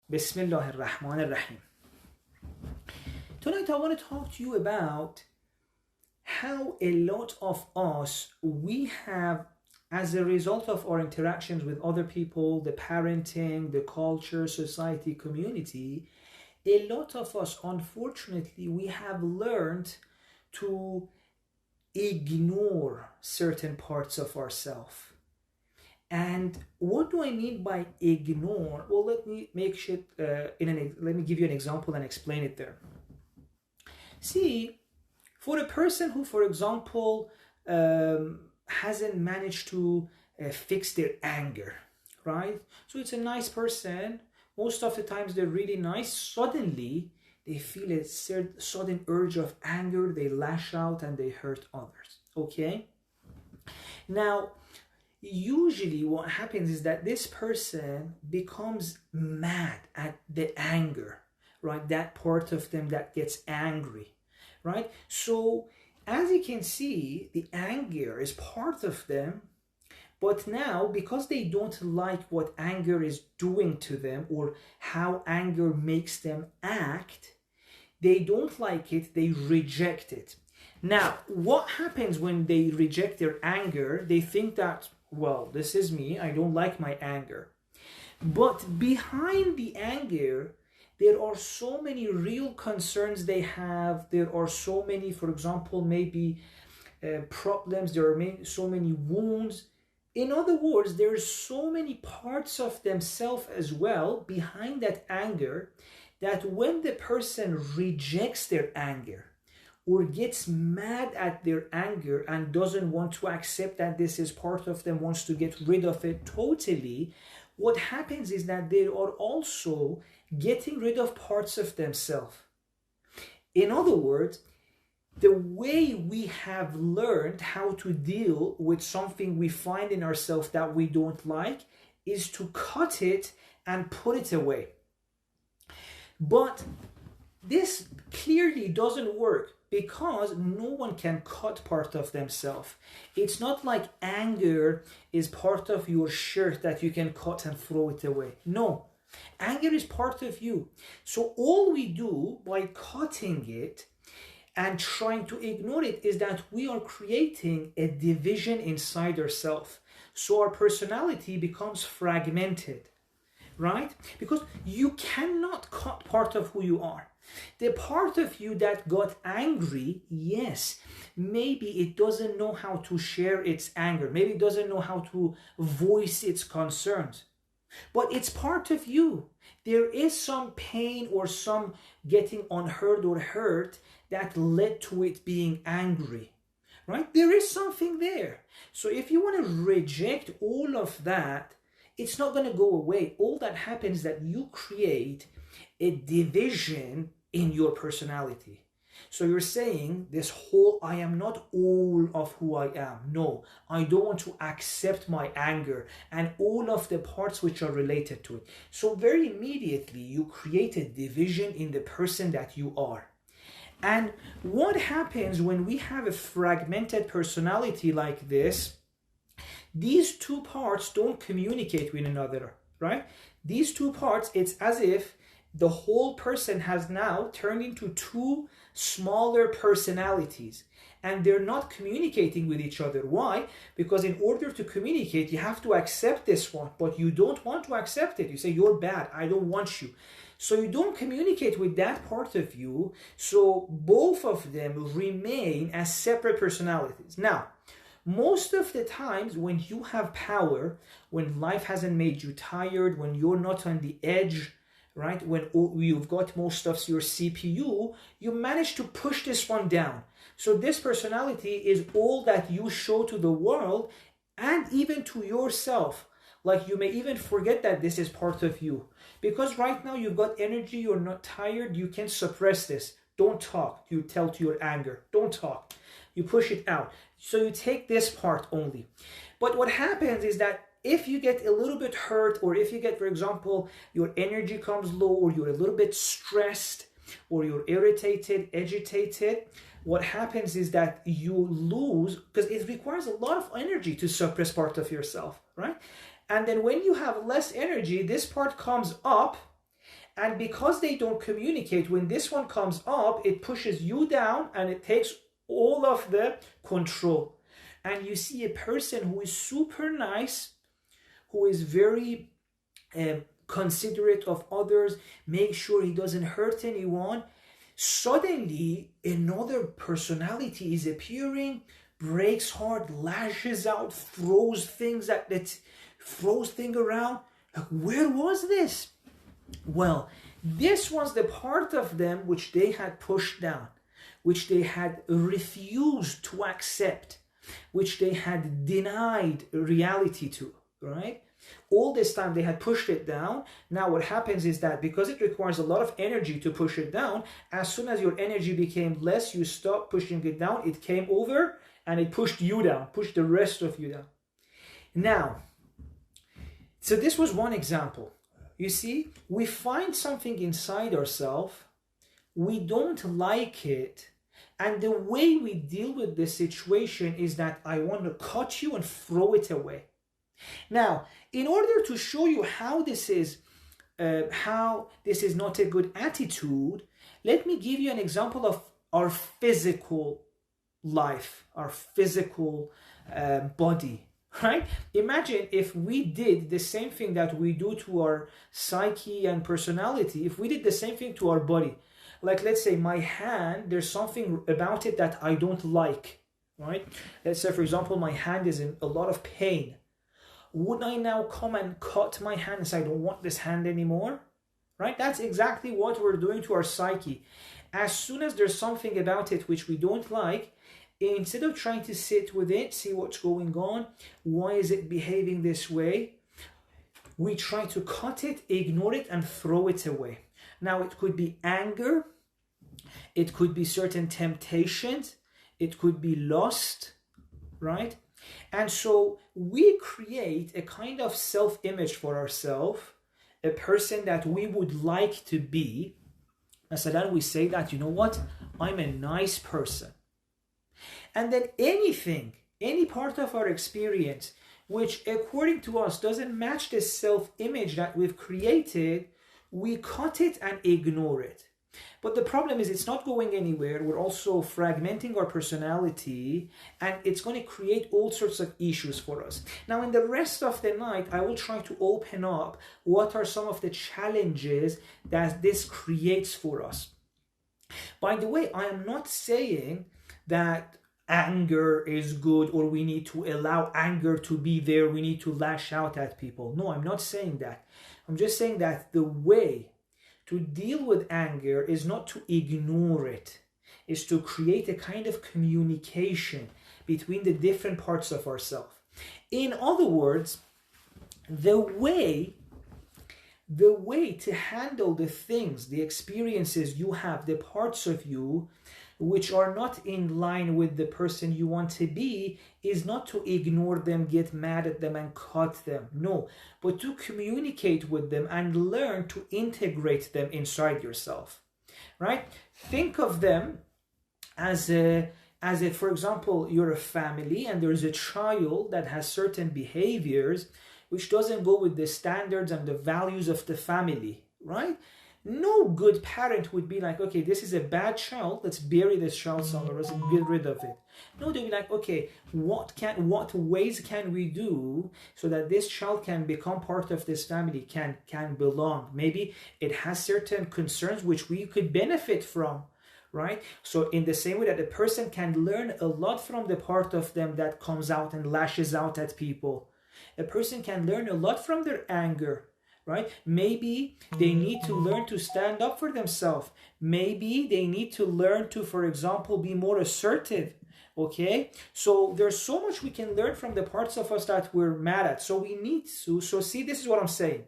Bismillah ar-Rahman ar-Rahim. Tonight I want to talk to you about how a lot of us, we have, as a result of our interactions with other people, the parenting, the culture, society, community, a lot of us, unfortunately, we have learned to ignore certain parts of ourselves. And what do I mean by ignore? Well, let me make it let me give you an example and explain it there. See, for a person who, for example, hasn't managed to fix their anger, right? So it's a nice person. Most of the times they're really nice. Suddenly, they feel a sudden urge of anger. They lash out and they hurt others. Okay? Now, usually what happens is that this person becomes mad at the anger, right? That part of them that gets angry, right? So as you can see, the anger is part of them, but now because they don't like what anger is doing to them or how anger makes them act, they don't like it, they reject it. Now, what happens when they reject their anger? They think that, well, this is me, I don't like my anger. But behind the anger, there are so many real concerns they have. There are so many, for example, maybe problems. There are so many wounds. In other words, there are so many parts of themselves as well behind that anger that when the person rejects their anger or gets mad at their anger and doesn't want to accept that this is part of them, wants to get rid of it totally, what happens is that they are also getting rid of parts of themselves. In other words, the way we have learned how to deal with something we find in ourselves that we don't like is to cut it and put it away. But this clearly doesn't work because no one can cut part of themselves. It's not like anger is part of your shirt that you can cut and throw it away. No, anger is part of you. So all we do by cutting it and trying to ignore it is that we are creating a division inside ourselves. So our personality becomes fragmented, right? Because you cannot cut part of who you are. The part of you that got angry, yes, maybe it doesn't know how to share its anger. Maybe it doesn't know how to voice its concerns. But it's part of you. There is some pain or some getting unheard or hurt that led to it being angry, right? There is something there. So if you want to reject all of that, it's not going to go away. All that happens is that you create a division in your personality. So you're saying this whole, I am not all of who I am. No, I don't want to accept my anger and all of the parts which are related to it. So very immediately you create a division in the person that you are. And what happens when we have a fragmented personality like this? These two parts don't communicate with one another, right? These two parts, it's as if the whole person has now turned into two smaller personalities and they're not communicating with each other. Why? Because in order to communicate, you have to accept this one, but you don't want to accept it. You say, you're bad, I don't want you. So you don't communicate with that part of you. So both of them remain as separate personalities. Now, most of the times when you have power, when life hasn't made you tired, when you're not on the edge, right? When you've got most of your CPU, you manage to push this one down. So this personality is all that you show to the world and even to yourself. Like you may even forget that this is part of you. Because right now you've got energy, you're not tired, you can suppress this. Don't talk, you tell to your anger. Don't talk. You push it out. So you take this part only. But what happens is that if you get a little bit hurt, or if you get, for example, your energy comes low, or you're a little bit stressed, or you're irritated, agitated, what happens is that you lose, because it requires a lot of energy to suppress part of yourself, right? And then when you have less energy, this part comes up And because they don't communicate, when this one comes up, it pushes you down and it takes all of the control. And you see a person who is super nice, who is very considerate of others, make sure he doesn't hurt anyone. Suddenly, another personality is appearing, breaks hard, lashes out, throws things around. Like, where was this? Well, this was the part of them which they had pushed down, which they had refused to accept, which they had denied reality to, right? All this time they had pushed it down. Now what happens is that because it requires a lot of energy to push it down, as soon as your energy became less, you stopped pushing it down, it came over and it pushed you down, pushed the rest of you down. Now, so this was one example. You see, we find something inside ourselves, we don't like it, and the way we deal with this situation is that I want to cut you and throw it away. Now, in order to show you how this is not a good attitude, let me give you an example of our physical life, our physical body, right? Imagine if we did the same thing that we do to our psyche and personality, if we did the same thing to our body. Like, let's say my hand, there's something about it that I don't like, right? Let's say, for example, my hand is in a lot of pain. Would I now come and cut my hand and say, I don't want this hand anymore? Right? That's exactly what we're doing to our psyche. As soon as there's something about it which we don't like, instead of trying to sit with it, see what's going on, why is it behaving this way, we try to cut it, ignore it, and throw it away. Now, it could be anger, it could be certain temptations, it could be lust, right? And so we create a kind of self-image for ourselves, a person that we would like to be. And so then we say that, you know what, I'm a nice person. And then any part of our experience, which according to us doesn't match the self-image that we've created, we cut it and ignore it. But the problem is it's not going anywhere. We're also fragmenting our personality, and it's going to create all sorts of issues for us. Now, in the rest of the night, I will try to open up what are some of the challenges that this creates for us. By the way, I am not saying that anger is good or we need to allow anger to be there, we need to lash out at people. No, I'm not saying that. I'm just saying that the way to deal with anger is not to ignore it, is to create a kind of communication between the different parts of ourselves. In other words, the way to handle the things, the experiences you have, the parts of you which are not in line with the person you want to be, is not to ignore them, get mad at them and cut them. No, but to communicate with them and learn to integrate them inside yourself, right? Think of them as if, for example, you're a family and there's a child that has certain behaviors which doesn't go with the standards and the values of the family, right? No good parent would be like, okay, this is a bad child, let's bury this child somewhere else and get rid of it. No, they'll be like, okay, what ways can we do so that this child can become part of this family, can belong? Maybe it has certain concerns which we could benefit from, right? So in the same way that a person can learn a lot from the part of them that comes out and lashes out at people, a person can learn a lot from their anger, right? Maybe they need to learn to stand up for themselves. Maybe they need to learn to, for example, be more assertive. Okay? So there's so much we can learn from the parts of us that we're mad at. So we need to, see, this is what I'm saying.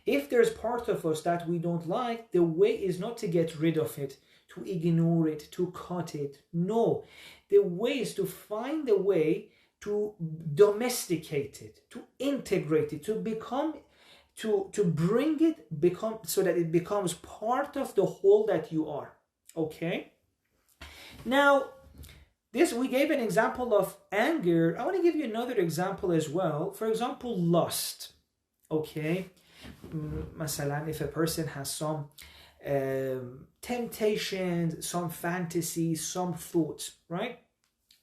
If there's part of us that we don't like, the way is not to get rid of it, to ignore it, to cut it. No. The way is to find a way to domesticate it, to integrate it, to become to bring it so that it becomes part of the whole that you are. Okay? Now, we gave an example of anger. I want to give you another example as well. For example, lust. Okay? Masalan, if a person has some temptations, some fantasies, some thoughts, right?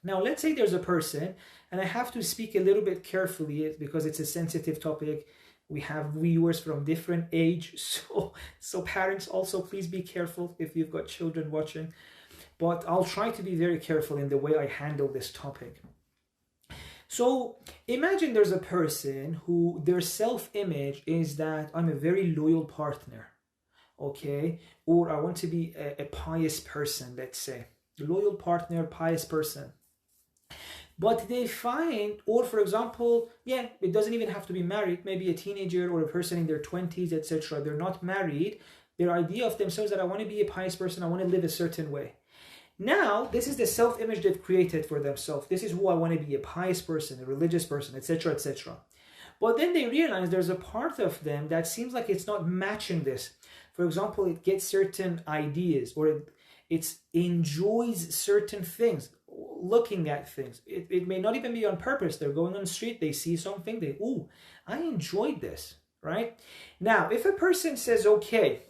Now, let's say there's a person, and I have to speak a little bit carefully because it's a sensitive topic. We have viewers from different age, so parents also please be careful if you've got children watching. But I'll try to be very careful in the way I handle this topic. So imagine there's a person who their self-image is that I'm a very loyal partner, okay? Or I want to be a pious person, let's say. Loyal partner, pious person. But they find, or for example, yeah, it doesn't even have to be married, maybe a teenager or a person in their 20s, etc. They're not married. Their idea of themselves that I want to be a pious person, I want to live a certain way. Now, this is the self-image they've created for themselves. This is who I want to be, a pious person, a religious person, etc., etc. But then they realize there's a part of them that seems like it's not matching this. For example, it gets certain ideas, or it enjoys certain things, looking at things. It may not even be on purpose. They're going on the street, they see something, I enjoyed this, right? Now, if a person says, okay,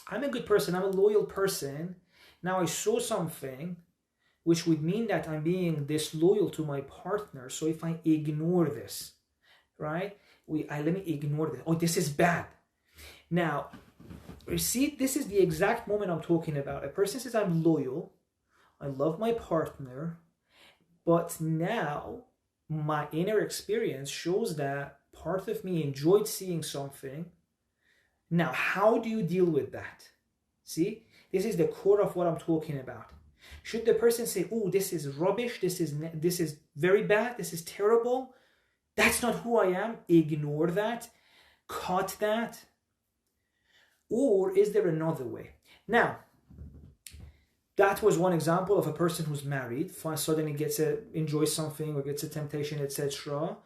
I'm a good person, I'm a loyal person, now I saw something which would mean that I'm being disloyal to my partner. So if I ignore this, right? Let me ignore this. Oh, this is bad. Now, you see, this is the exact moment I'm talking about. A person says, I'm loyal, I love my partner, but now my inner experience shows that part of me enjoyed seeing something. Now, how do you deal with that? See? This is the core of what I'm talking about. Should the person say, oh, this is rubbish, this is very bad, this is terrible, that's not who I am, ignore that, cut that? Or is there another way? Now, that was one example of a person who's married, suddenly enjoys something or gets a temptation, etc.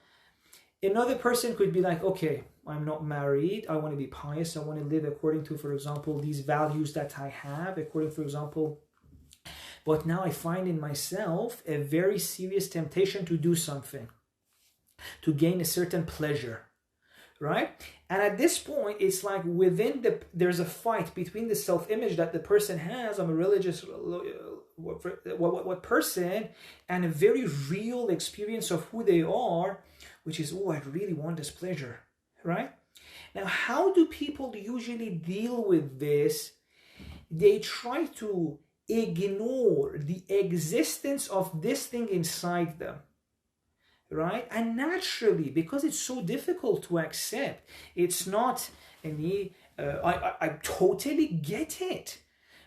Another person could be like, okay, I'm not married, I want to be pious, I want to live according to, for example, these values that I have, according, for example, but now I find in myself a very serious temptation to do something, to gain a certain pleasure, right? And at this point, it's like there's a fight between the self-image that the person has, I'm a religious what person, and a very real experience of who they are, which is, I really want this pleasure, right? Now, how do people usually deal with this? They try to ignore the existence of this thing inside them, right? And naturally, because it's so difficult to accept, it's not any, I totally get it.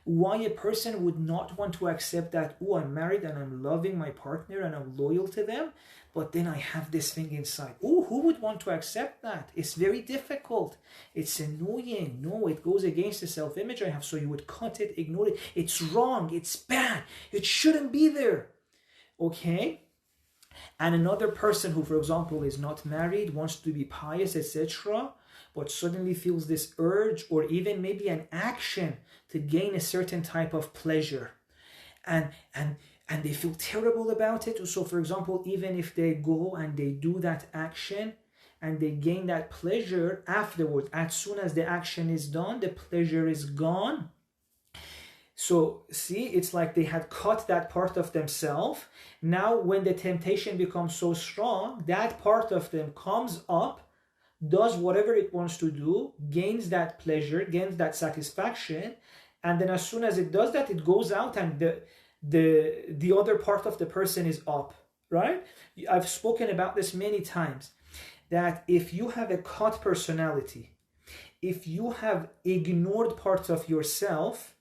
Why a person would not want to accept that, I'm married and I'm loving my partner and I'm loyal to them, but then I have this thing inside. Who would want to accept that? It's very difficult. It's annoying. No, it goes against the self-image I have. So you would cut it, ignore it. It's wrong. It's bad. It shouldn't be there. Okay? And another person who, for example, is not married, wants to be pious, etc., but suddenly feels this urge or even maybe an action to gain a certain type of pleasure. And they feel terrible about it. So, for example, even if they go and they do that action and they gain that pleasure afterwards, as soon as the action is done, the pleasure is gone. So, see, it's like they had cut that part of themselves. Now, when the temptation becomes so strong, that part of them comes up, does whatever it wants to do, gains that pleasure, gains that satisfaction, and then as soon as it does that, it goes out and the other part of the person is up, right? I've spoken about this many times, that if you have a cut personality, if you have ignored parts of yourself,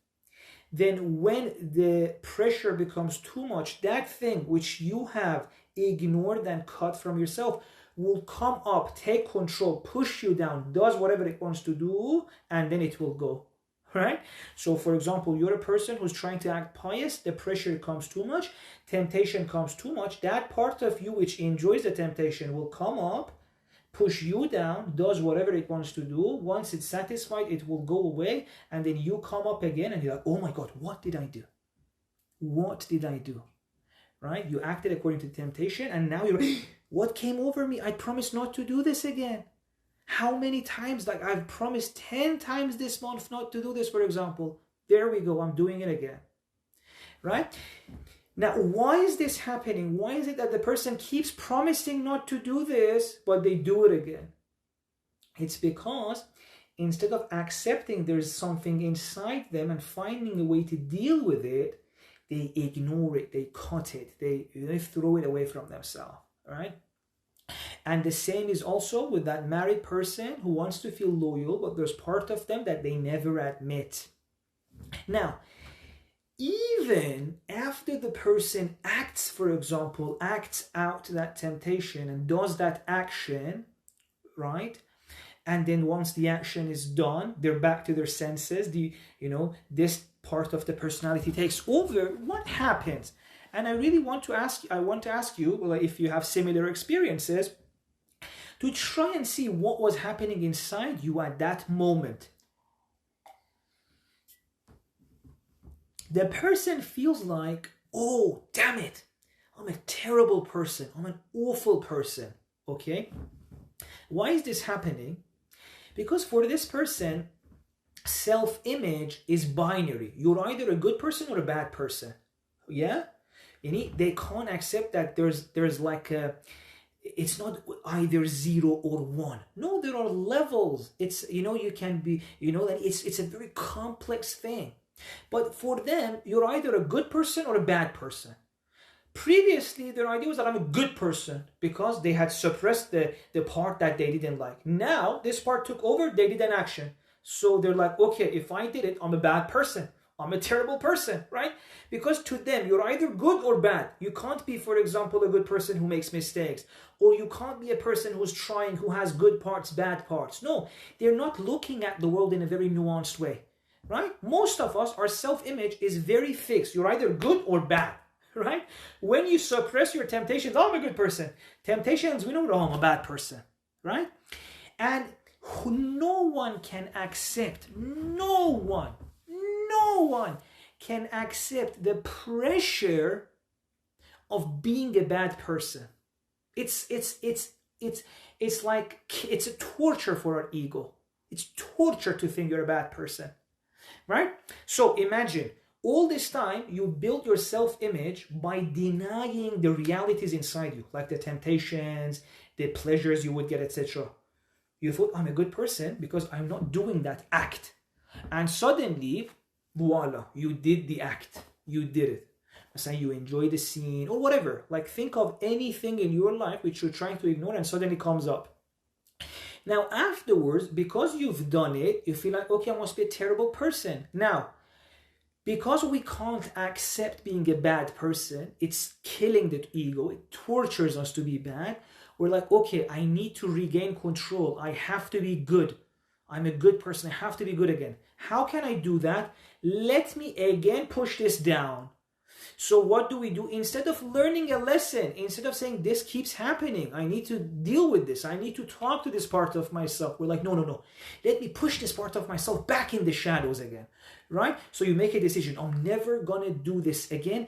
then when the pressure becomes too much, that thing which you have ignored and cut from yourself will come up, take control, push you down, does whatever it wants to do, and then it will go, right? So, for example, you're a person who's trying to act pious, the pressure comes too much, temptation comes too much, that part of you which enjoys the temptation will come up, push you down, does whatever it wants to do. Once it's satisfied, it will go away, and then you come up again and you're like, oh my God, what did I do? What did I do? Right? You acted according to temptation, and now you're like, what came over me? I promised not to do this again. How many times, like I've promised 10 times this month not to do this, for example. There we go, I'm doing it again. Right? Now, why is this happening? Why is it that the person keeps promising not to do this, but they do it again? It's because instead of accepting there's something inside them and finding a way to deal with it, they ignore it, they cut it, they throw it away from themselves, right? And the same is also with that married person who wants to feel loyal, but there's part of them that they never admit. Now, even after the person acts, for example, acts out that temptation and does that action, right? And then once the action is done, they're back to their senses. This part of the personality takes over. What happens? And I want to ask you, well, if you have similar experiences, to try and see what was happening inside you at that moment. The person feels like, oh, damn it, I'm a terrible person. I'm an awful person. Okay? Why is this happening? Because for this person, self-image is binary. You're either a good person or a bad person. Yeah? They can't accept that there's like it's not either 0 or 1. No, there are levels. It's, you can be, that it's a very complex thing. But for them, you're either a good person or a bad person. Previously, their idea was that I'm a good person because they had suppressed the part that they didn't like. Now, this part took over, they did an action. So they're like, okay, if I did it, I'm a bad person. I'm a terrible person, right? Because to them, you're either good or bad. You can't be, for example, a good person who makes mistakes. Or you can't be a person who's trying, who has good parts, bad parts. No, they're not looking at the world in a very nuanced way, right? Most of us, our self-image is very fixed. You're either good or bad, right? When you suppress your temptations, oh, I'm a good person. Temptations, we know, oh, I'm a bad person, right? And no one can accept, no one can accept the pressure of being a bad person. It's like, it's a torture for our ego. It's torture to think you're a bad person, right? So imagine all this time you built your self-image by denying the realities inside you, like the temptations, the pleasures you would get, etc. You thought, I'm a good person because I'm not doing that act. And suddenly, voila, you did the act. You did it. Say you enjoy the scene or whatever. Like, think of anything in your life which you're trying to ignore and suddenly comes up. Now, afterwards, because you've done it, you feel like, okay, I must be a terrible person. Now, because we can't accept being a bad person, it's killing the ego. It tortures us to be bad. We're like, okay, I need to regain control. I have to be good. I'm a good person. I have to be good again. How can I do that? Let me again push this down. So what do we do? Instead of learning a lesson, instead of saying this keeps happening, I need to deal with this, I need to talk to this part of myself, we're like, no. Let me push this part of myself back in the shadows again, right? So you make a decision. I'm never gonna do this again.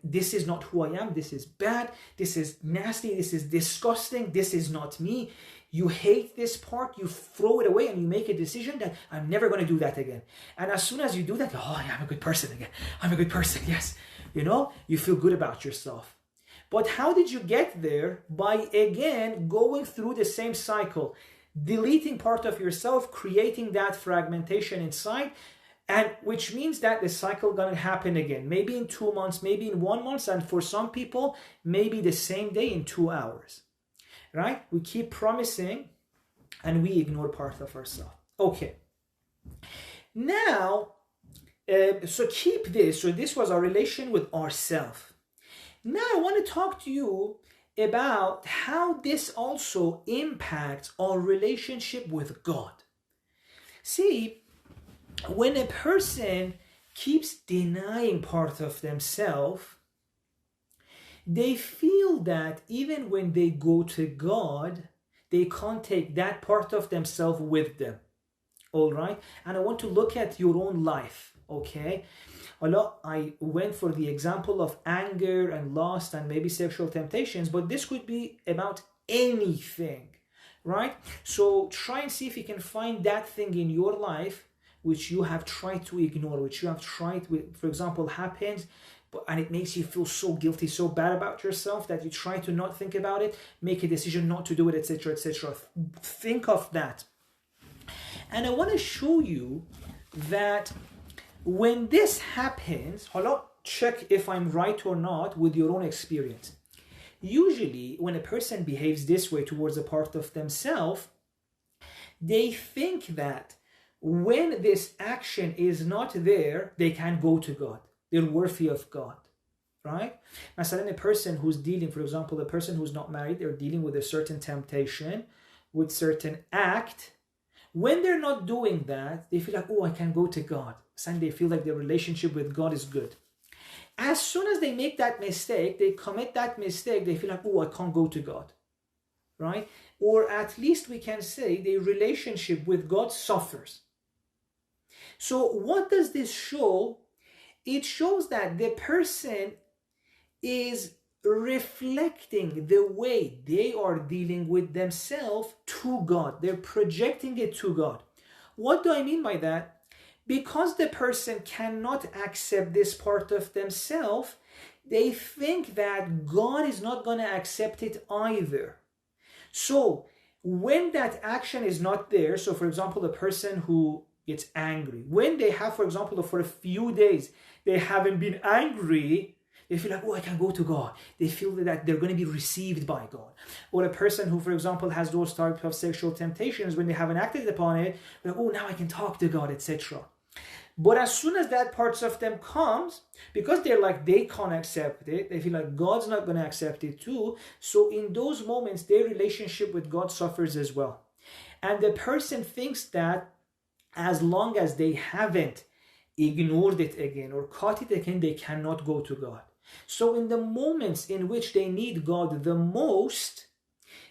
This is not who I am. This is bad. This is nasty. This is disgusting. This is not me. You hate this part, you throw it away, and you make a decision that I'm never going to do that again. And as soon as you do that, oh, yeah, I'm a good person again. I'm a good person, yes. You feel good about yourself. But how did you get there? By, again, going through the same cycle, deleting part of yourself, creating that fragmentation inside, and which means that the cycle going to happen again. Maybe in 2 months, maybe in 1 month, and for some people, maybe the same day in 2 hours. Right? We keep promising and we ignore part of ourselves. Okay. Now, so keep this. So this was our relation with ourselves. Now I want to talk to you about how this also impacts our relationship with God. See, when a person keeps denying part of themselves, they feel that even when they go to God, they can't take that part of themselves with them. All right? And I want to look at your own life, okay? I went for the example of anger and lust and maybe sexual temptations, but this could be about anything, right? So try and see if you can find that thing in your life which you have tried to ignore, which you have tried, for example, happens, and it makes you feel so guilty, so bad about yourself that you try to not think about it, make a decision not to do it, etc., etc. Think of that. And I want to show you that when this happens, hold check if I'm right or not with your own experience. Usually, when a person behaves this way towards a part of themselves, they think that when this action is not there, they can go to God. They're worthy of God, right? Masalan, a person who's dealing, for example, a person who's not married, they're dealing with a certain temptation, with certain act. When they're not doing that, they feel like, oh, I can go to God. And they feel like their relationship with God is good. As soon as they make that mistake, they commit that mistake, they feel like, oh, I can't go to God, right? Or at least we can say their relationship with God suffers. So what does this show? It shows that the person is reflecting the way they are dealing with themselves to God. They're projecting it to God. What do I mean by that? Because the person cannot accept this part of themselves, they think that God is not going to accept it either. So when that action is not there, so for example, the person who gets angry, when they have, for example, for a few days, they haven't been angry, they feel like, oh, I can go to God. They feel that they're going to be received by God. Or a person who, for example, has those types of sexual temptations, when they haven't acted upon it, they're like, oh, now I can talk to God, etc. But as soon as that parts of them comes, because they're like, they can't accept it, they feel like God's not going to accept it too. So in those moments, their relationship with God suffers as well. And the person thinks that as long as they haven't ignored it again or caught it again, they cannot go to God. So in the moments in which they need God the most,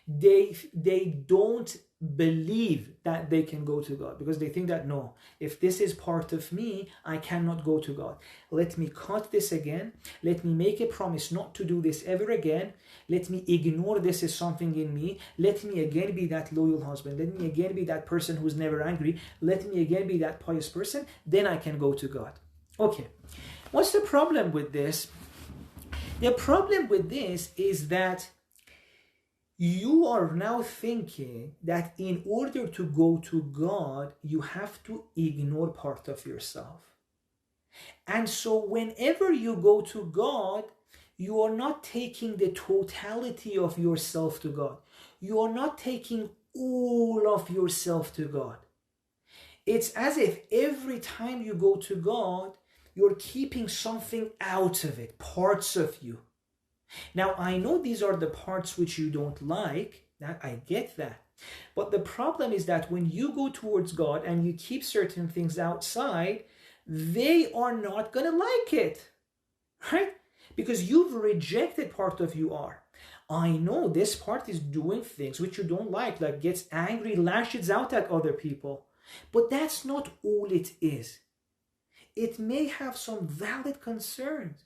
they don't believe that they can go to God, because they think that, no, if this is part of me, I cannot go to God. Let me cut this again. Let me make a promise not to do this ever again. Let me ignore this as something in me. Let me again be that loyal husband. Let me again be that person who's never angry. Let me again be that pious person. Then I can go to God. Okay, what's the problem with this? The problem with this is that you are now thinking that in order to go to God, you have to ignore part of yourself. And so whenever you go to God, you are not taking the totality of yourself to God. You are not taking all of yourself to God. It's as if every time you go to God, you're keeping something out of it, parts of you. Now, I know these are the parts which you don't like, that I get that. But the problem is that when you go towards God and you keep certain things outside, they are not going to like it, right? Because you've rejected part of you are. I know this part is doing things which you don't like gets angry, lashes out at other people. But that's not all it is. It may have some valid concerns,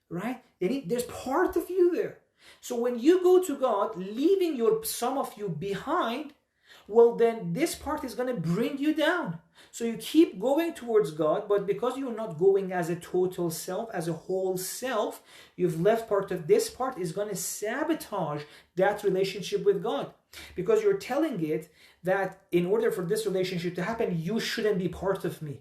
right? There's part of you there. So when you go to God, leaving some of you behind, well, then this part is going to bring you down. So you keep going towards God, but because you're not going as a total self, as a whole self, you've left part of this part is going to sabotage that relationship with God. Because you're telling it that in order for this relationship to happen, you shouldn't be part of me.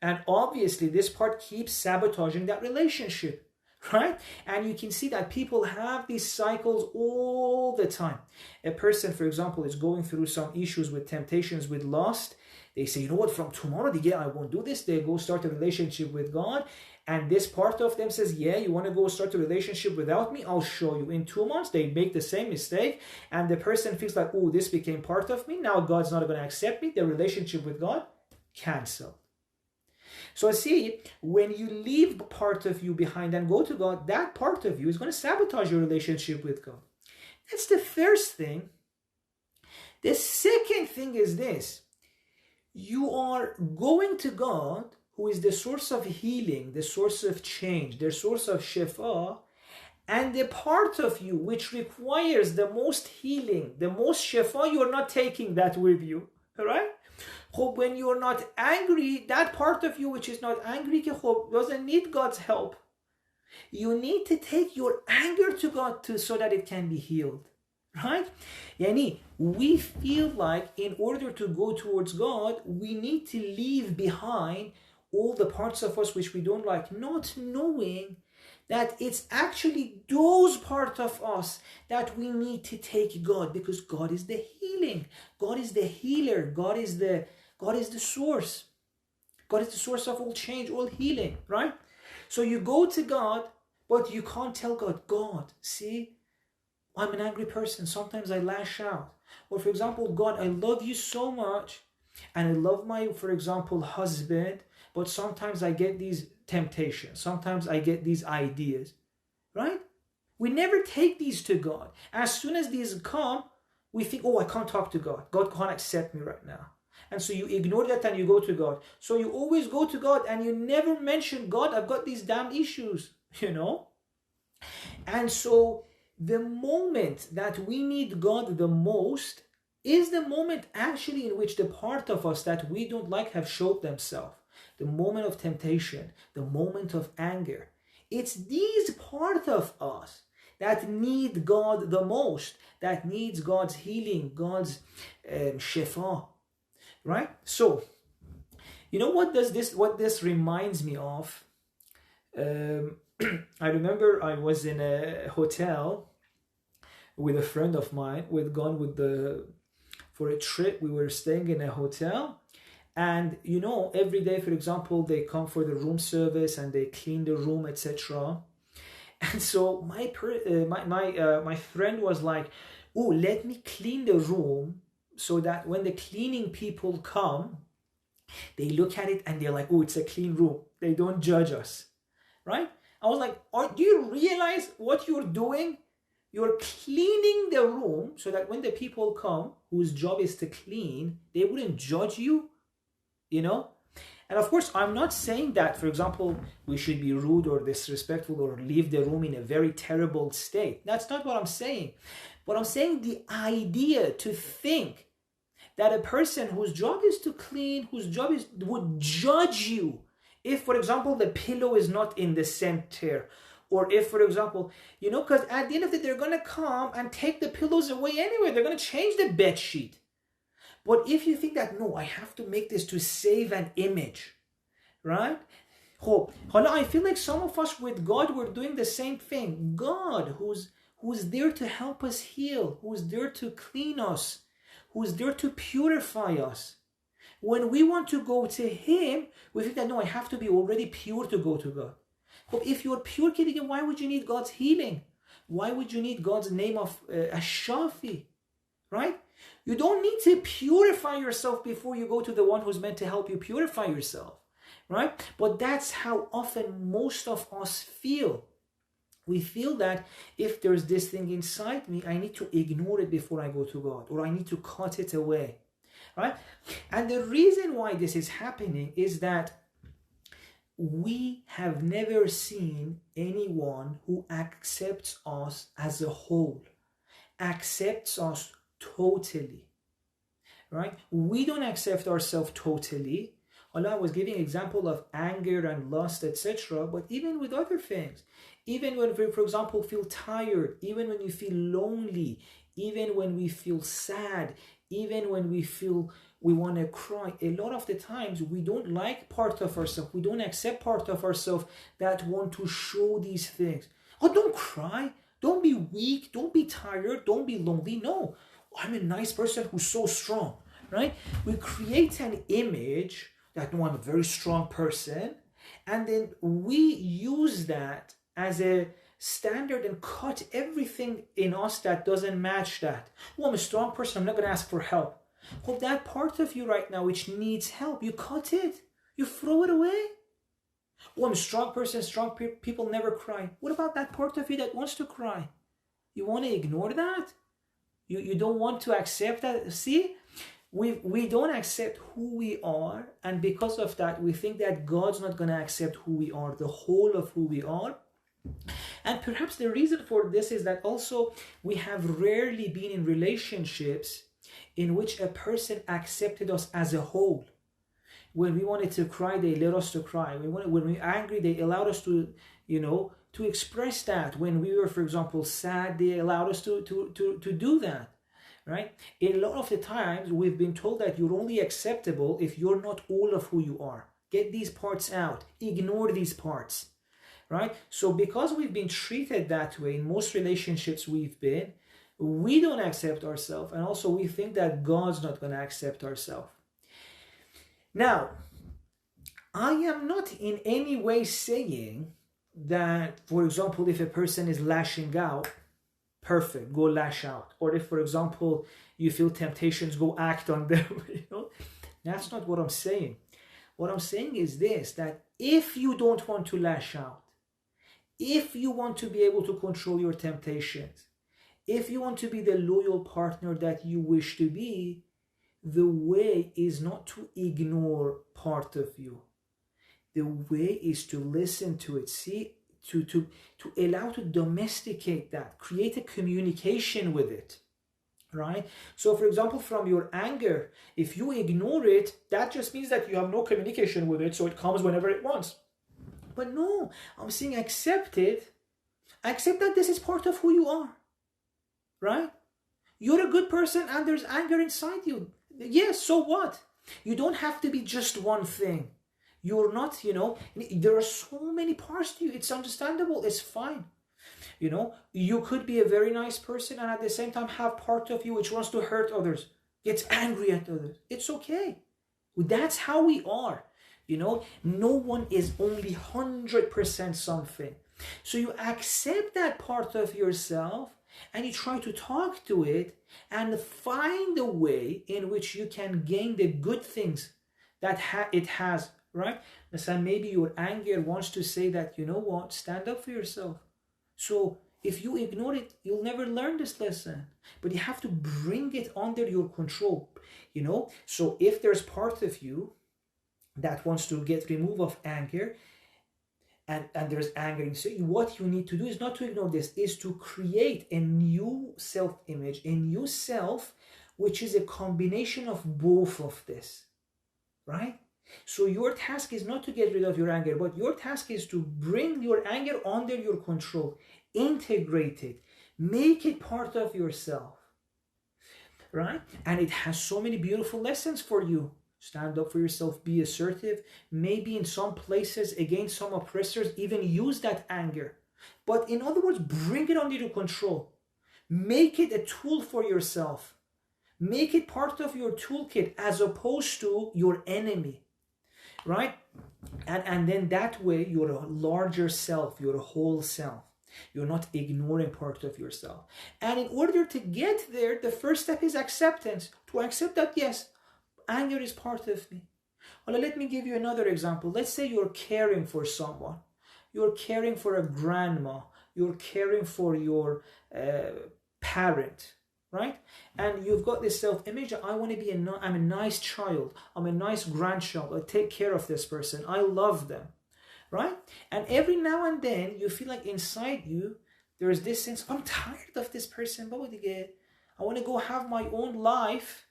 And obviously, this part keeps sabotaging that relationship, right? And you can see that people have these cycles all the time. A person, for example, is going through some issues with temptations, with lust. They say, you know what, from tomorrow, I won't do this. They go start a relationship with God. And this part of them says, yeah, you want to go start a relationship without me? I'll show you. In 2 months, they make the same mistake. And the person feels like, oh, this became part of me. Now God's not going to accept me. The relationship with God, cancelled. So I see, when you leave part of you behind and go to God, that part of you is going to sabotage your relationship with God. That's the first thing. The second thing is this. You are going to God, who is the source of healing, the source of change, the source of shifa, And the part of you which requires the most healing, the most shifa, you're not taking that with you, right? When you're not angry, that part of you which is not angry doesn't need God's help. You need to take your anger to God too, so that it can be healed, right? Yani, we feel like in order to go towards God, we need to leave behind all the parts of us which we don't like, not knowing that it's actually those parts of us that we need to take God, because God is the healing. God is the healer. God is the source. God is the source of all change, all healing, right? So you go to God, but you can't tell God, God, see, I'm an angry person. Sometimes I lash out. Or for example, God, I love you so much, and I love my, for example, husband, but sometimes I get these temptations. Sometimes I get these ideas, right? We never take these to God. As soon as these come, we think, oh, I can't talk to God. God can't accept me right now. And so you ignore that and you go to God. So you always go to God and you never mention, God, I've got these damn issues, you know? And so the moment that we need God the most is the moment actually in which the part of us that we don't like have showed themselves. The moment of temptation, the moment of anger. It's these parts of us that need God the most, that needs God's healing, God's shifa, right? So, you know what this reminds me of? I remember I was in a hotel with a friend of mine. We'd gone for a trip. We were staying in a hotel. And you know, every day, for example, they come for the room service and they clean the room, etc. And so my friend was like, "Oh, let me clean the room so that when the cleaning people come, they look at it and they're like, oh, it's a clean room. They don't judge us, right?" I was like, do you realize what you're doing? You're cleaning the room so that when the people come, whose job is to clean, they wouldn't judge you. You know? And of course, I'm not saying that, for example, we should be rude or disrespectful or leave the room in a very terrible state. That's not what I'm saying. But I'm saying the idea to think that a person whose job is to clean, whose job would judge you if, for example, the pillow is not in the center, or if, for example, you know, because at the end of it, they're going to come and take the pillows away anyway. They're going to change the bed sheet. But if you think that, no, I have to make this to save an image, right? I feel like some of us with God, we're doing the same thing. God, who's there to help us heal, who's there to clean us, who's there to purify us. When we want to go to Him, we think that, no, I have to be already pure to go to God. But if you're pure, why would you need God's healing? Why would you need God's name of Ash-Shafi, right? You don't need to purify yourself before you go to the one who's meant to help you purify yourself, right? But that's how often most of us feel. We feel that if there's this thing inside me, I need to ignore it before I go to God, or I need to cut it away, right? And the reason why this is happening is that we have never seen anyone who accepts us as a whole, accepts us totally, right? We don't accept ourselves totally. Allah was giving example of anger and lust, etc. But even with other things, even when we, for example, feel tired, even when we feel lonely, even when we feel sad, even when we feel we want to cry, a lot of the times we don't like part of ourselves. We don't accept part of ourselves that want to show these things. Oh, don't cry. Don't be weak. Don't be tired. Don't be lonely. No. I'm a nice person who's so strong, right? We create an image that, no, I'm a very strong person, and then we use that as a standard and cut everything in us that doesn't match that. Oh, I'm a strong person, I'm not going to ask for help. Well, that part of you right now which needs help, you cut it, you throw it away. Oh, I'm a strong person, strong people never cry. What about that part of you that wants to cry? You want to ignore that? You don't want to accept that? See, we don't accept who we are, and because of that, we think that God's not going to accept who we are, the whole of who we are. And perhaps the reason for this is that also we have rarely been in relationships in which a person accepted us as a whole. When we wanted to cry, they let us to cry. When we were angry, they allowed us to, to express that. When we were, for example, sad, they allowed us to do that, right? A lot of the times, we've been told that you're only acceptable if you're not all of who you are. Get these parts out. Ignore these parts, right? So because we've been treated that way in most relationships we've been, we don't accept ourselves, and also we think that God's not going to accept ourselves. Now, I am not in any way saying that, for example, if a person is lashing out, perfect, go lash out. Or if, for example, you feel temptations, go act on them. That's not what I'm saying. What I'm saying is this, that if you don't want to lash out, if you want to be able to control your temptations, if you want to be the loyal partner that you wish to be, the way is not to ignore part of you. The way is to listen to it, see, to allow to domesticate that, create a communication with it, right? So for example, from your anger, if you ignore it, that just means that you have no communication with it, so it comes whenever it wants. But no, I'm saying accept it. Accept that this is part of who you are, right? You're a good person and there's anger inside you. Yes, so what? You don't have to be just one thing. You're not, there are so many parts to you. It's understandable. It's fine. You could be a very nice person and at the same time have part of you which wants to hurt others, gets angry at others. It's okay. That's how we are. No one is only 100% something. So you accept that part of yourself and you try to talk to it and find a way in which you can gain the good things that it has, right? So maybe your anger wants to say that, you know what, stand up for yourself. So if you ignore it, you'll never learn this lesson. But you have to bring it under your control, So if there's part of you that wants to get removed of anger, and there's anger in you, what you need to do is not to ignore this, is to create a new self-image, a new self, which is a combination of both of this, right? So your task is not to get rid of your anger, but your task is to bring your anger under your control, integrate it, make it part of yourself, right? And it has so many beautiful lessons for you. Stand up for yourself, be assertive, maybe in some places against some oppressors, even use that anger. But in other words, bring it under your control. Make it a tool for yourself. Make it part of your toolkit as opposed to your enemy, right? And then that way you're a larger self, you're a whole self. You're not ignoring part of yourself. And in order to get there, the first step is acceptance. To accept that, yes, anger is part of me. Well, let me give you another example. Let's say you're caring for someone. You're caring for a grandma. You're caring for your parent, right? And you've got this self-image. I want to be I'm a nice child. I'm a nice grandchild. I take care of this person. I love them, right? And every now and then you feel like inside you, there's this sense, I'm tired of this person. I want to go have my own life.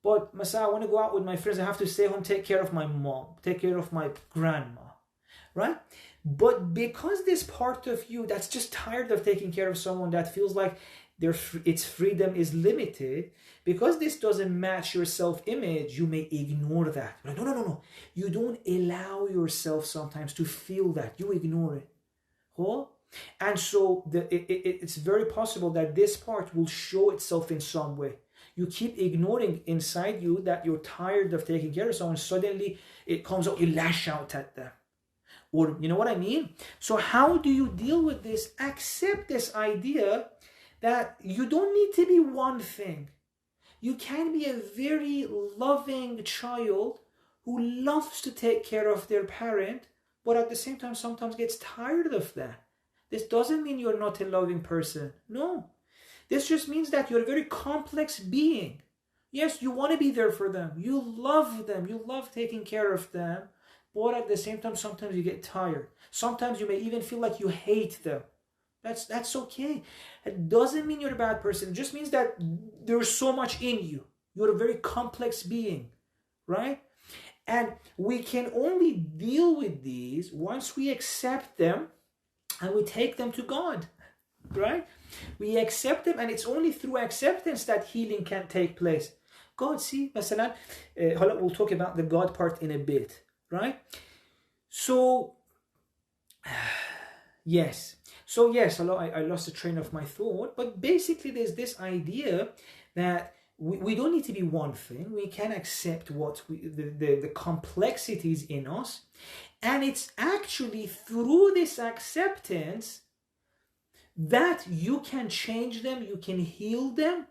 But Masa, I want to go out with my friends. I have to stay home, take care of my mom, take care of my grandma, right? But because this part of you that's just tired of taking care of someone, that feels like its freedom is limited, because this doesn't match your self-image, you may ignore that. No. You don't allow yourself sometimes to feel that. You ignore it. Huh? And so it's very possible that this part will show itself in some way. You keep ignoring inside you that you're tired of taking care of someone. Suddenly it comes out, you lash out at them. Or, you know what I mean? So how do you deal with this? Accept this idea that you don't need to be one thing. You can be a very loving child who loves to take care of their parent, but at the same time sometimes gets tired of that. This doesn't mean you're not a loving person. No. This just means that you're a very complex being. Yes, you want to be there for them. You love them. You love taking care of them. but at the same time, sometimes you get tired. Sometimes you may even feel like you hate them. That's okay. It doesn't mean you're a bad person. It just means that there's so much in you. You're a very complex being, right? And we can only deal with these once we accept them and we take them to God, right? We accept them, and it's only through acceptance that healing can take place. God, see, مثلا, we'll talk about the God part in a bit, right? So, yes. So yes, I lost the train of my thought, but basically there's this idea that we don't need to be one thing. We can accept the complexities in us, and it's actually through this acceptance that you can change them, you can heal them,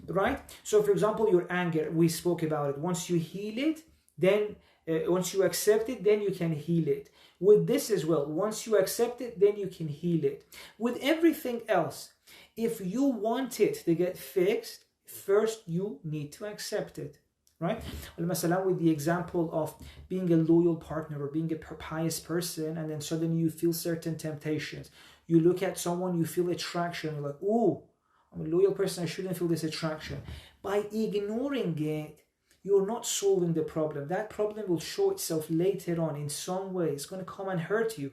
right? So for example, your anger, we spoke about it. Once you heal it, then once you accept it, then you can heal it. With this as well, once you accept it, then you can heal it. With everything else, if you want it to get fixed, first you need to accept it, right? With the example of being a loyal partner or being a pious person, and then suddenly you feel certain temptations. You look at someone, you feel attraction, you're like, oh, I'm a loyal person, I shouldn't feel this attraction. By ignoring it, you're not solving the problem. That problem will show itself later on in some way. It's going to come and hurt you,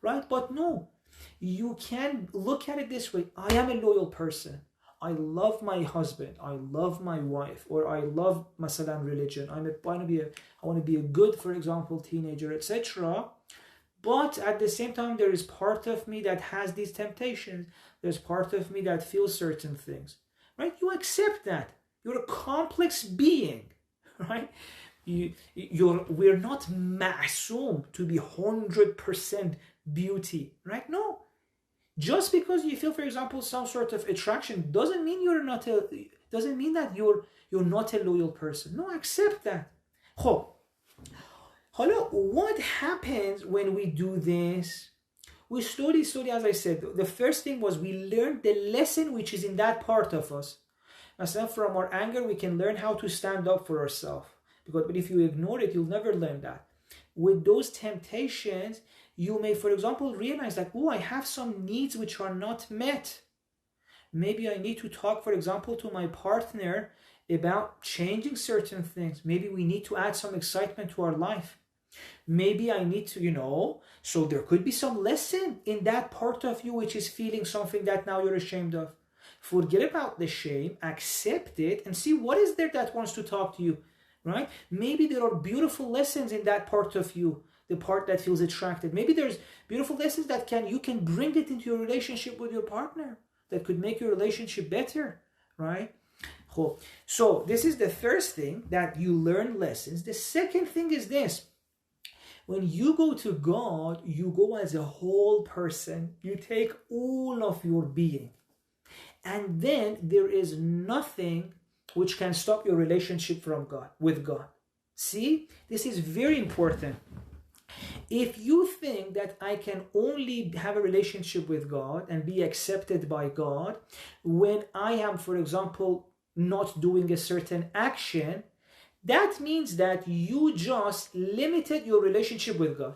right? But no, you can look at it this way. I am a loyal person. I love my husband. I love my wife. Or I love masalan religion. I want to be a good, for example, teenager, etc. But at the same time, there is part of me that has these temptations. There's part of me that feels certain things, right? You accept that. You're a complex being, right? We're not ma'soom to be 100% beauty, right? No. Just because you feel, for example, some sort of attraction doesn't mean that you're not a loyal person. No, accept that. Hello, what happens when we do this? We slowly, as I said, the first thing was we learned the lesson which is in that part of us. Myself, from our anger, we can learn how to stand up for ourselves. But if you ignore it, you'll never learn that. With those temptations, you may, for example, realize that, oh, I have some needs which are not met. Maybe I need to talk, for example, to my partner about changing certain things. Maybe we need to add some excitement to our life. Maybe I need to, so there could be some lesson in that part of you which is feeling something that now you're ashamed of. Forget about the shame, accept it, and see what is there that wants to talk to you, right? Maybe there are beautiful lessons in that part of you, the part that feels attracted. Maybe there's beautiful lessons that you can bring it into your relationship with your partner that could make your relationship better, right? So this is the first thing, that you learn lessons. The second thing is this. When you go to God, you go as a whole person. You take all of your being. And then there is nothing which can stop your relationship with God. See, this is very important. If you think that I can only have a relationship with God and be accepted by God when I am, for example, not doing a certain action, that means that you just limited your relationship with God.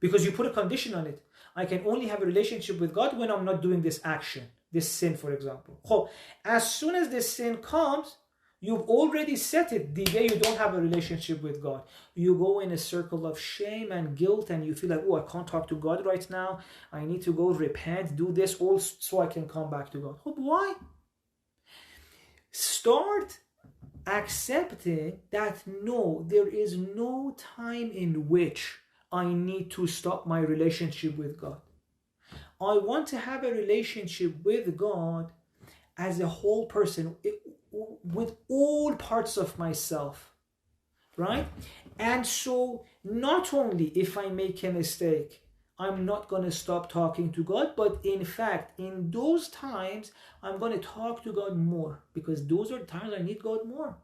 Because you put a condition on it. I can only have a relationship with God when I'm not doing this action, this sin, for example. As soon as this sin comes, you've already set it the day you don't have a relationship with God. You go in a circle of shame and guilt, and you feel like, oh, I can't talk to God right now. I need to go repent, do this all so I can come back to God. Why? Start accepting that no, there is no time in which I need to stop my relationship with God. I want to have a relationship with God as a whole person, with all parts of myself, right? And so not only if I make a mistake, I'm not going to stop talking to God, but in fact, in those times, I'm going to talk to God more, because those are times I need God more.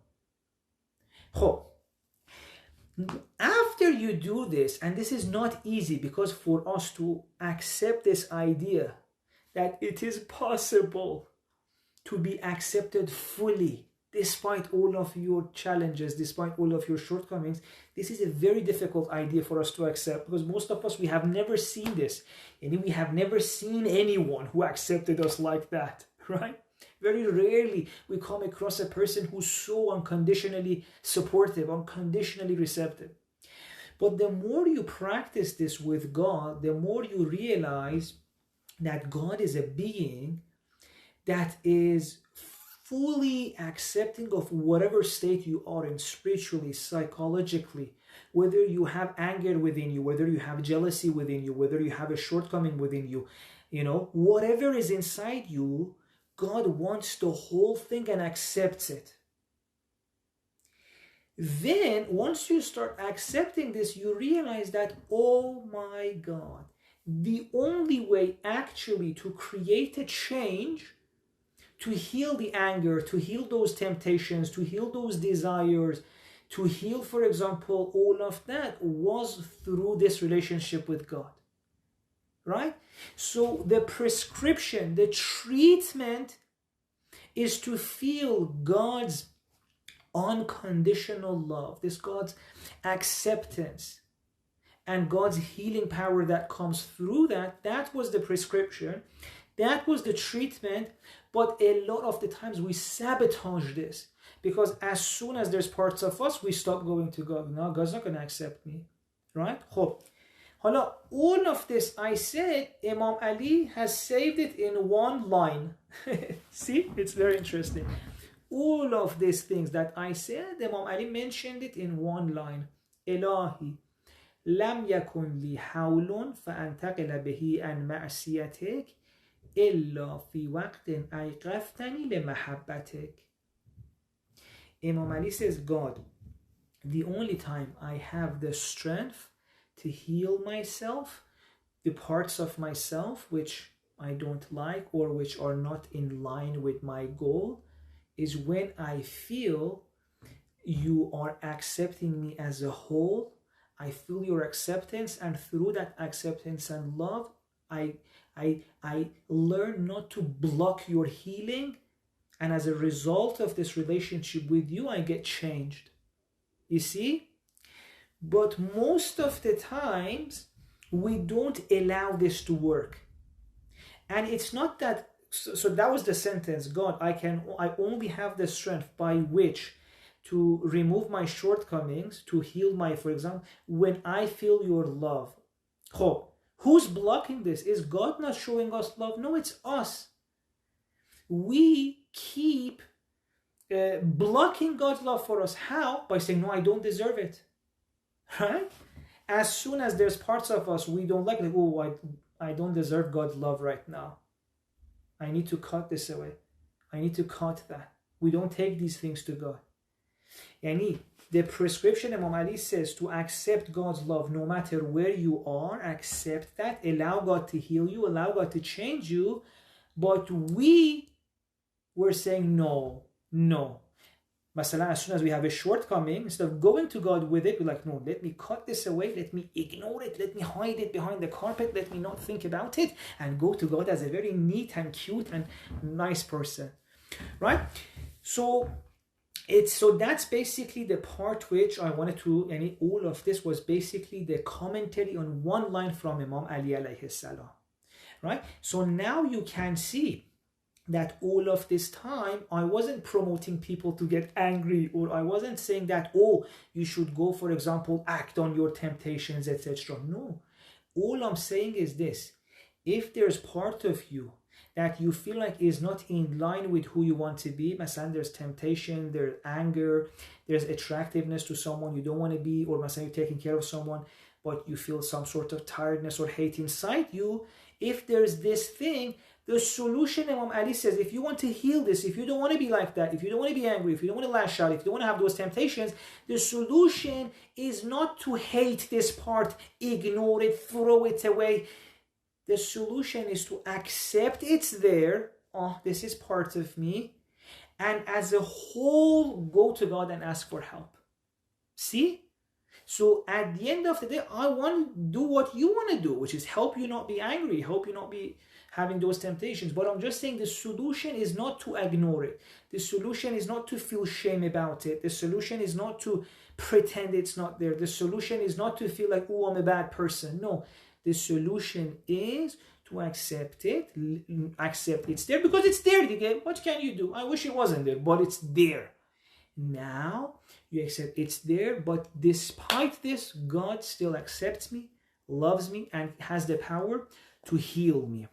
After you do this, and this is not easy, because for us to accept this idea that it is possible to be accepted fully despite all of your challenges, despite all of your shortcomings. This is a very difficult idea for us to accept, because most of us, we have never seen this. And we have never seen anyone who accepted us like that, right? Very rarely we come across a person who's so unconditionally supportive, unconditionally receptive. But the more you practice this with God, the more you realize that God is a being that is fully accepting of whatever state you are in, spiritually, psychologically, whether you have anger within you, whether you have jealousy within you, whether you have a shortcoming within you, whatever is inside you, God wants the whole thing and accepts it. Then, once you start accepting this, you realize that, oh my God, the only way actually to create a change, to heal the anger, to heal those temptations, to heal those desires, to heal, for example, all of that, was through this relationship with God. Right? So the prescription, the treatment is to feel God's unconditional love, this God's acceptance, and God's healing power that comes through that. That was the prescription. That was the treatment. But a lot of the times we sabotage this, because as soon as there's parts of us, we stop going to God. No, God's not going to accept me. Right? خب حالا all of this I said, Imam Ali has saved it in one line. See, it's very interesting. All of these things that I said, Imam Ali mentioned it in one line. Ilahi, lam yakun li hawlun fa'antaqila bihi an ma'siyatik illa fi waqtin ayqaftani li mahabbatik. Imam Ali says, God, the only time I have the strength to heal myself, the parts of myself which I don't like or which are not in line with my goal, is when I feel you are accepting me as a whole. I feel your acceptance, and through that acceptance and love, I learn not to block your healing, and as a result of this relationship with you, I get changed. You see? But most of the times, we don't allow this to work. And it's not that, so that was the sentence, God, I only have the strength by which to remove my shortcomings, to heal my, for example, when I feel your love. Oh, who's blocking this? Is God not showing us love? No, it's us. We keep blocking God's love for us. How? By saying, no, I don't deserve it. Right? As soon as there's parts of us we don't like oh, I don't deserve God's love right now. I need to cut this away. I need to cut that. We don't take these things to God. Yani, the prescription, Imam Ali says, to accept God's love no matter where you are, accept that, allow God to heal you, allow God to change you. But we were saying no. Masala, as soon as we have a shortcoming, instead of going to God with it, we're like, no, let me cut this away, let me ignore it, let me hide it behind the carpet, let me not think about it, and go to God as a very neat and cute and nice person. Right? So that's basically the part which I wanted to, and all of this was basically the commentary on one line from Imam Ali alayhi salam. Right? So now you can see that all of this time, I wasn't promoting people to get angry, or I wasn't saying that, oh, you should go, for example, act on your temptations, etc. No. All I'm saying is this. If there's part of you that you feel like is not in line with who you want to be, مثلا there's temptation, there's anger, there's attractiveness to someone you don't want to be, or مثلا you're taking care of someone, but you feel some sort of tiredness or hate inside you, if there's this thing, the solution, Imam Ali says, if you want to heal this, if you don't want to be like that, if you don't want to be angry, if you don't want to lash out, if you don't want to have those temptations, the solution is not to hate this part, ignore it, throw it away. The solution is to accept it's there. Oh, this is part of me. And as a whole, go to God and ask for help. See? So at the end of the day, I want to do what you want to do, which is help you not be angry, help you not be having those temptations. But I'm just saying the solution is not to ignore it. The solution is not to feel shame about it. The solution is not to pretend it's not there. The solution is not to feel like, oh, I'm a bad person. No, the solution is to accept it, accept it's there because it's there. What can you do? I wish it wasn't there, but it's there. Now you accept it's there, but despite this, God still accepts me, loves me, and has the power to heal me.